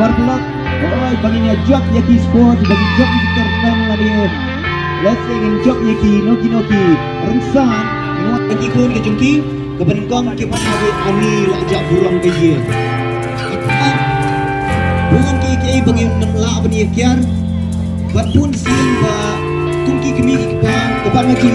kabar pelak. Oh, baginya job yaki sport, bagi job yaki terkan lagi. Let's say in job yaki noki rengsan. Ini yaki kun ke jengki kebenengkong ke mana ami lajak burang ke ye. Bukan ki bagi nemla bani kiar. Bat pun sin ba kunki kemi kita keban maki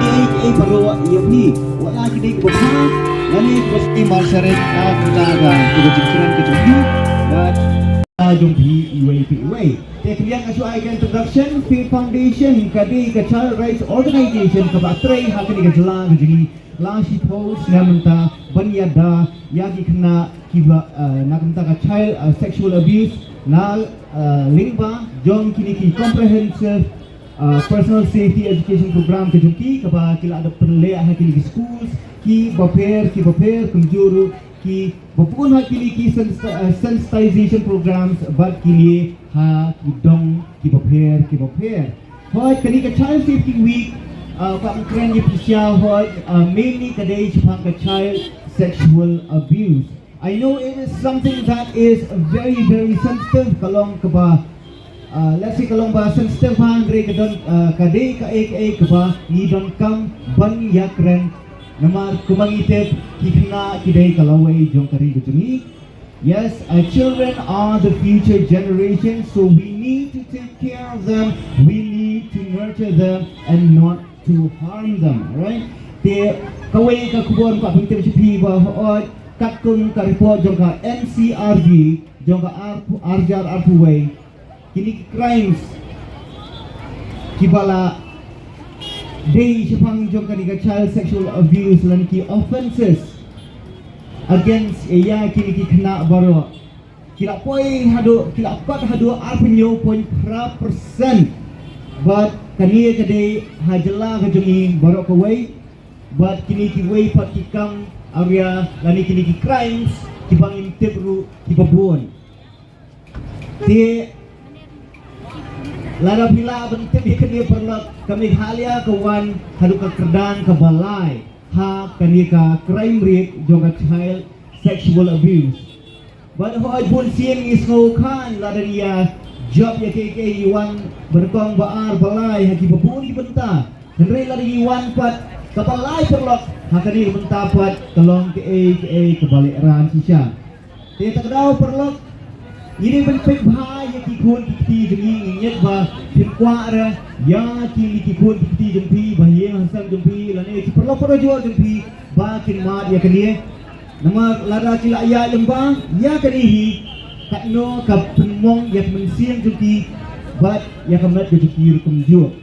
ai baru yaki wala kini keban. Lani pasti masyarakat nak menjaga kebencian kejengki dan jumpi UAPUA. Teklian kasuai introduction Field Foundation kadi ke Child Rights Organization ke batrai hakini ke jelang jadi lashi post namenta banyada yagi kena kiba namenta ke child sexual abuse na lingba jom kini ki comprehensive personal safety education program ke jumki ke ba kila ada penlea hakini ke schools ki baper kumjuru ki bapun hakili ki sensitization programs but kini ha ki dong ki baper hoi kani ka child safety week pa kren ye pisya hoi mainly kadai chapang ka child sexual abuse. I know it is something that is very sensitive kalong ka ba let's say kalong ba sensitive ha andre ka don kadai ka ka ba ni don kam ban yakren Namar kumangitip kikna kidai kalaway jong kari gujungi. Yes, our children are the future generation, so we need to take care of them. We need to nurture them and not to harm them. Right? Te kaway ka kubon ka pintir sipi ba hood katkun ka report jong ka NCRB jong ka arjar arpuway kini crimes kibala Day Shapang jong kaniga child sexual abuse lan ki offenses against iya kini ki kena baro kila poi hado kila pat hado arpenyo point %, but kani kade hajala kajongi baro ko way but kini ki way pat kikam area lani kini ki crimes ki bangin tibru ki babon te Lara bila bentuk dia perlu kami halia kawan hadu ka kerdan ka balai ha kani ka crime rate juga child sexual abuse. But ho pun siang isno kan lara dia job ya ke iwan berkong baar balai haki babun di benta. Henry lara iwan pat ka balai perlu ha kani benta pat tolong ke balik ran sisa. Dia tak tahu perlu ini bentuk bahaya kikun kiti jengi ingat bah fikwa ada ya kini kikun kiti jempi bahaya hasan jempi lane perlu jual jempi bakin mat ya kini nama lara kila ya lembang ya kini kakno kap penmong ya mensiang jempi but ya kamat jempi rukum jual.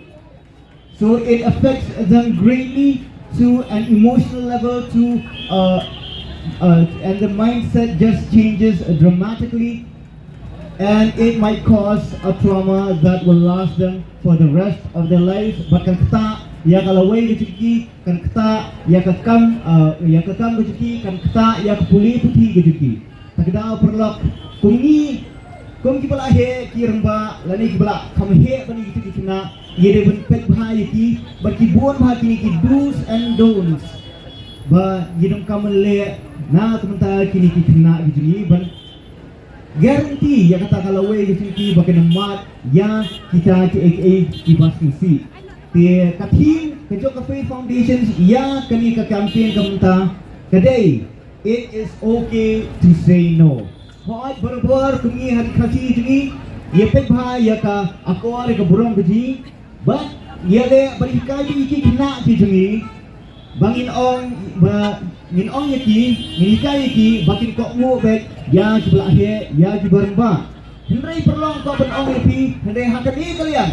So it affects them greatly to an emotional level to and the mindset just changes dramatically. And it might cause a trauma that will last them for the rest of their lives. Bahkan kita ya kalaway gejiki, kan kita ya kakam gejiki, kan kita ya kepuli putih gejiki. Takda perlu kungi kipala he kiramba lani kipala kamhe bani gejiki kena yede ben pek bahaya ki baki bon bahaki ki do's and don'ts. Ba yedom kamen le na teman kini kena gejiki ban Guarantee ya kata kalau way di bagian mat yang kita ki pasti si. Te katim kejok ke Faith Foundations ya kani ke campaign kamta kadai it is okay to say no. Hoat berber kami hari kasih jengi ya pek bha ya ka aku are ke burung keji but ya le bari kaji ki kena ki jengi bangin ong yaki nginikai yaki bakin kok mu bek ya sebelah he ya beremba hendai perlu kau benong yaki hendai hakani kalian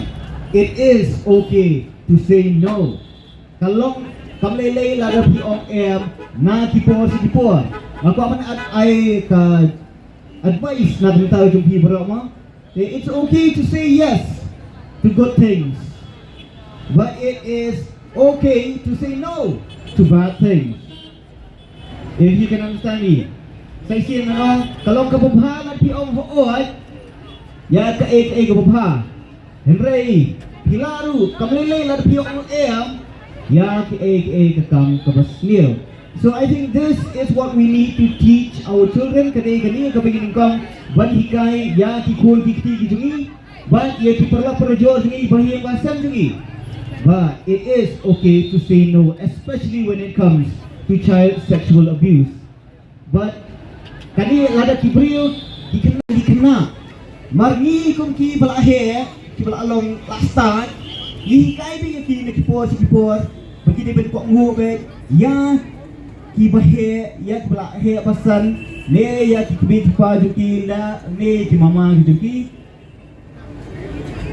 it is okay to say no kalau kamlelei lada pi ong na kipor si kipor aku aman ai ka advice na tahu jumpi berama it's okay to say yes to good things but it is okay to say no to bad things. If you can understand me. Saya siya na kalau kababha na piong hood ya ka kababha Henry hilaru kamlilay na piong ya ka kam kabasnil. So I think this is what we need to teach our children kadai kani kabigining kong ban hikai ya ki khul ki kti ki jungi ban ye ki perla perjor jungi bahi wasan jungi. But it is okay to say no, especially when it comes to child sexual abuse. But kani lada kibrio dikena marni kum ki balahe ki balalong lasta yi kai bi ki ne kipor bagi dia ben kok ngu be ya ki bahe ya ki balahe pasan ne ya ki bi pa juki na ne ki mama juki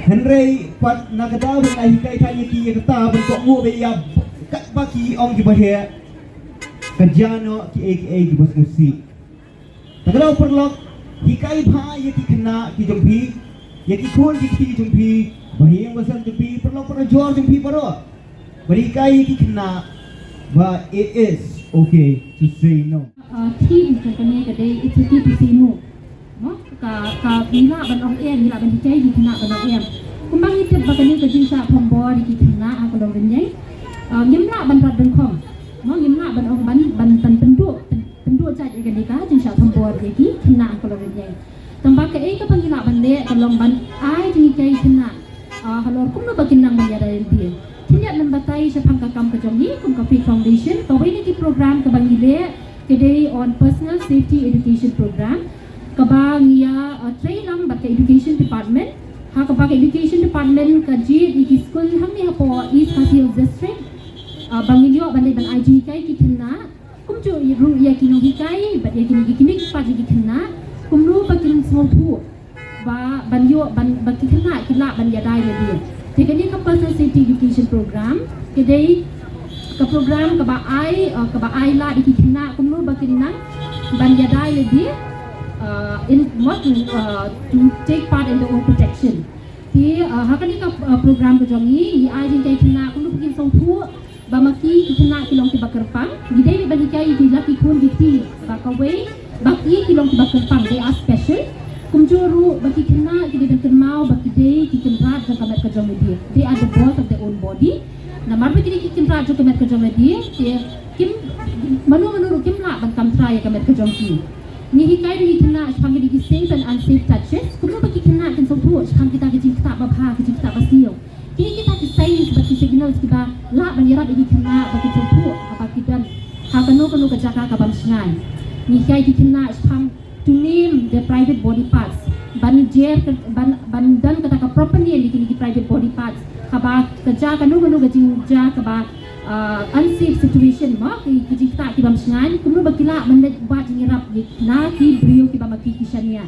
Henry pat nagada ben ai kai kai ki kata ben kok ngu be ya kat baki ong ki bahe kajano ki bos musik Tagalaw perlok hikai bha ye ki khna ki jumpi ye ki khol ki jumpi bahiyang wasan jumpi perlok jor jumpi paro bari kai ki khna but it is okay to say no team company today it's okay to say no ka bila ban ong em bila ban hikai ki khna ban ong em kumbang hitet bakani ka jinsa phombo ki khna a ko dong benyai yimla ban rat deng khom yimla ban ong ban penduk cak ikan dika jinsa phombo ki khna ko dong benyai tambah ke ka pangila ban le kalong ban ai ji kai khna halor kum no bakin nang maya dari dia tinjak lembatai sepang kam ka jongi kum ka foundation ka wei ni program ka bangile today on personal safety education program ka bangia train nam ba ka education department ha ka ba education department ka ji di school hang ni ha po east Khasil district bangilio ban ban ai ji kai ki khna kum jo ru ya ki no kai ba ya ki ni pa ji ki khna kum ru bakin small thu ba banyo ban baki khna kila ban ya dai le dia thì cái này các personal safety education program cái đây các program các bạn ai là đi khi nào cũng nói bác kinh năng ban gia đình là gì in what to take part in the own protection thì cái này các program của chúng ni ai đi khi nào cũng nói bác kinh song thu và mà khi nào khi lòng thì bác kerpang di đây ban cái thì là khi khôn thì bác kawai bác khi lòng thì bác kerpang they are special kumjuru bagi kena kita dan kenal bagi dia kita kenal dan kamet kerja media they are the boss of their own body na marbe kita kenal dan kamet kerja media dia kim manu kim lah ban kamtra ya kamet kerja ki ni hikai ni kena sepanggil di safe and unsafe touches kumno bagi kena kan sempu sepanggil kita kita bapa kita basio kini kita kisai seperti signal kita la banyirat bagi kena bagi sempu apa kita hakano kerja kabam sengai ni hikai kena sepanggil to name the private body parts bandan kata ka properly ni kini private body parts kaba kerja kanu ka jinja kaba unsafe situation ma ki kita ki bam sengan kuno bakila mandat buat ngirap na ki brio ki bamaki kisania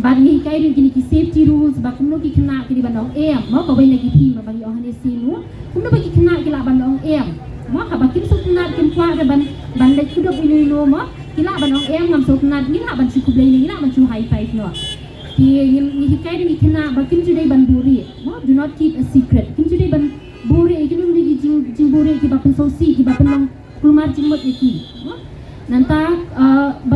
ban ni kai ni kini ki safety rules ba kuno ki kena ki bandong em ma ka wei ki team ba bagi ohane sinu kuno bagi kena ki la bandong em ma ka bakin so kena kim kwa ban lek kudo ililo ma kila banong em ngam so kena gila ban cukup lagi gila ban cu high five no ki ni hikai ni kena bakin judai ban buri no do not keep a secret kim judai ban buri ki lu ni jing buri ki bapen sosi ki bapen long kulmar jimot ki no nanta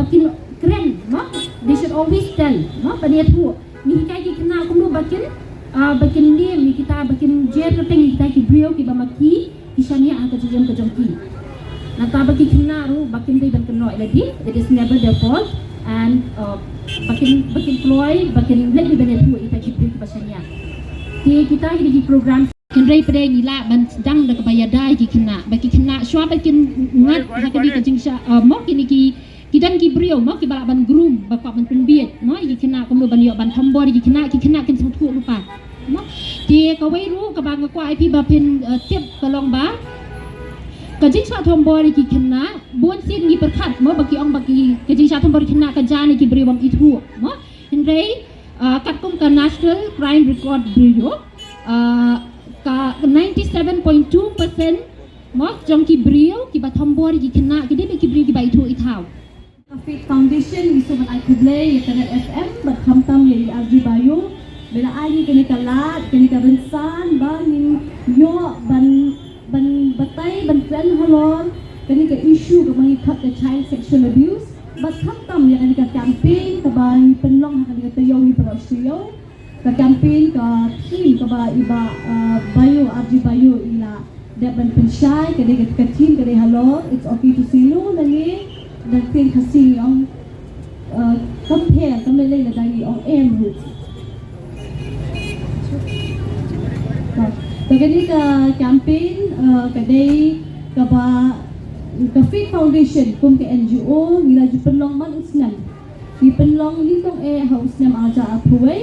bakin keren no they should always tell no pada tu ni hikai ki kena kum lu bakin ni kita bakin jer teng kita ki brio ki bamaki kisania angka jam ke jongki Nata bagi kena ru bakin dia dan kena lagi it is never their fault and bakin keluar bakin lek di banyak tu kita kipri ke pasanya kita di program kendrai pada nila ban sedang dak bayadai ki kena bagi kena syua bakin ngat hakani ke jingsha mo kini ki kidan ki brio mo ki balak ban groom bapak ban penbiet no ki kena kumlo ban yo ban thombo ki kena kin semtu lupa mo ti kawai ru ka bang kwa ip ba pen tiap kalong ba kajing sa tombori ki kena bon sin ni perkat mo bagi ong bagi kajing sa tombori kena kajani ki beri wang itu mo henrei katkum ka National Crime Record Bureau ka 97.2% mo jong ki brio ki ba tombori ki kena ki de ki brio ki ba itu ithau Faith Foundation isu man ai kublay internet FM bat hamtam ye arji bayu bela ai kini kalat kini ka bensan bangin yo ban batay ban friend halon kani ka issue ka mangikat ka child sexual abuse but hamtam ya kani ka campaign ka ba penlong kani ka tayo ni para Australia ka campaign ka team ka ba iba bayo arji bayo ila da ban pensay kani ka team kani halon it's okay to say no lagi dan tin kasing yang compare tâm lên là đại ông em rồi rồi cái này cái campaign cái đây cái Fit Foundation cùng cái NGO gila ju penlong man usnam di penlong ni tong usnam aja apruai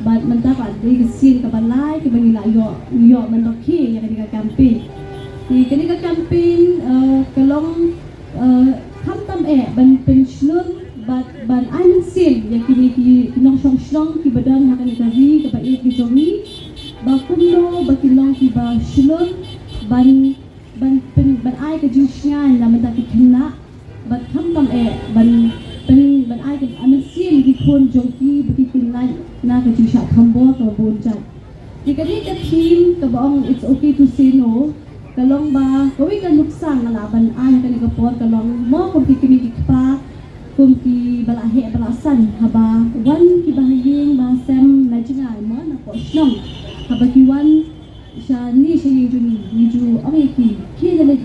bat mentapa di sin ka balai ke bangila yo mendoki ya cái campaign thì cái campaign kalong kham tam ban pensiun ban an sin ya ki nong song ki badan ha kan vi ka ba ki jomi ba kumno ba kilong ki ba shulun ban ai ke jusnya la mata ki kena ban kham tam ban ai ke an sin ki khon jongki ba ki kinlai na ka jusha thambo ka bon chat thì cái này cái team cái bọn it's okay to say no cái long ba có biết cái nuksan là ban ai cái này cái pot cái long mo công ty kimi pa công ty bala he bala san haba one ki bahayeng ba sem na jinga mo na ko shnong haba ki one sha ni ju ame ki le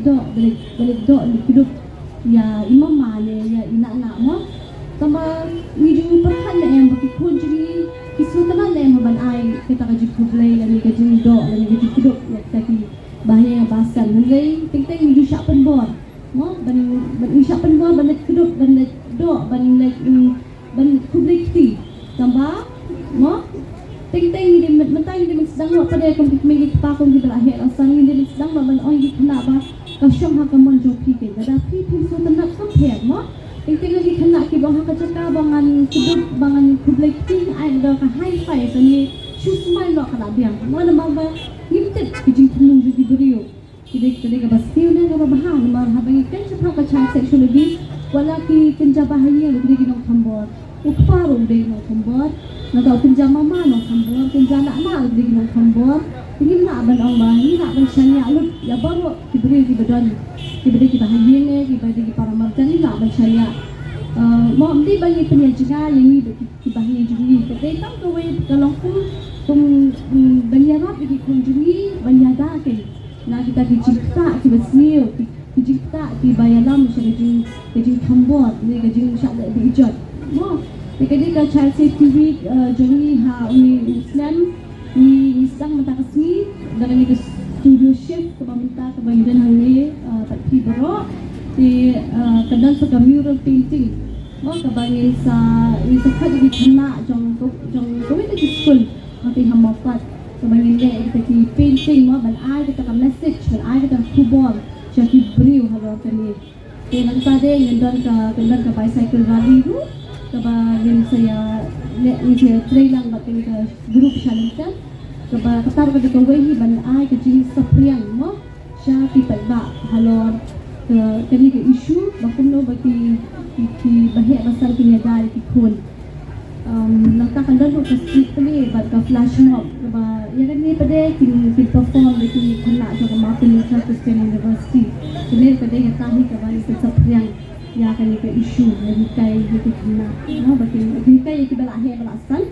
do ni kiduk ya imam mane ya ina na mo tama ni ju perhan le em ki khon ji ki sultan le em ban ai kita ka ju kublai la ni ka ju do la ni ka ju kiduk ya taki bahaya basan ngai ting ni ju syak pen bor mo ban syak pen bor ban kiduk ban do ban kublai ti tamba mo ting ni dia mentai dia sedang buat pada komplit milik pa kom di belahir asal ni dia sedang ban oi di kena ba ka syong ha ka mon jo pi ke da pi sultan nak sampai mo ting lagi kena ki bang ha ka caka bangan kiduk bangan kublai ti ai da ka hai fai ka ni shoot mai lo ka biang mo na ba ngimtet ki jing temu ju di beriu kide ka bastiu na ka bahan mar ha bang kan cha ka child sexual abuse wala ki kinja bahaya lu kide nong thambor ukparum de nong thambor na daw kinja mama nong thambor kinja na ma lu kide nong thambor tingin na ban ong ba ni na ban shanya lu ya baro ki beriu di badan ki beriu ki bahaya ne ki beriu ki para marjan ni na ban shanya mo amdi bagi penyajiga yang ni ki bahaya juni kide tam ko we kalong kum banyarat di kunjungi banyaga ke na kita dicipta ki basniu ki cipta ki bayalam syariji ki thambot ni ki syak di ijat mo jadi ka child safety week joni ha uni Islam ni sedang mentakasmi dengan ni studio shift ke minta ke bagian hari tak pi bro di kadang suka mural painting mo ka bagi sa khat di thana jong ko di school tapi hamakat kebanyakan kita ki painting mo ban ai kita ka message ban ai kita kubor jadi beriu halo kami dan tadi ngendon ka bicycle rally tu kebagian saya ni saya trailang bat kami ka group shalanta keba katar ka dito wehi ban ai ka jing sapriang mo sya ki ba halo kami ka issue bakumno baki ki bahaya basar kinyaga ki khon nagtakandan ko kasi kami bat ka flash mob ba ya kan ni pada kin perform di kena jo ka Martin Luther Christian University kini pada ya tahi ka ba sa yang ya kan ni ka issue ni kai di kena no ba kin kai ki bala he bala san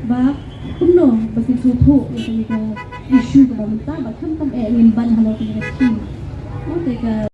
ba kuno ba ki suthu ya kan ni ka issue ka ba menta ba kam kam ngin ban halo ka ni no te ka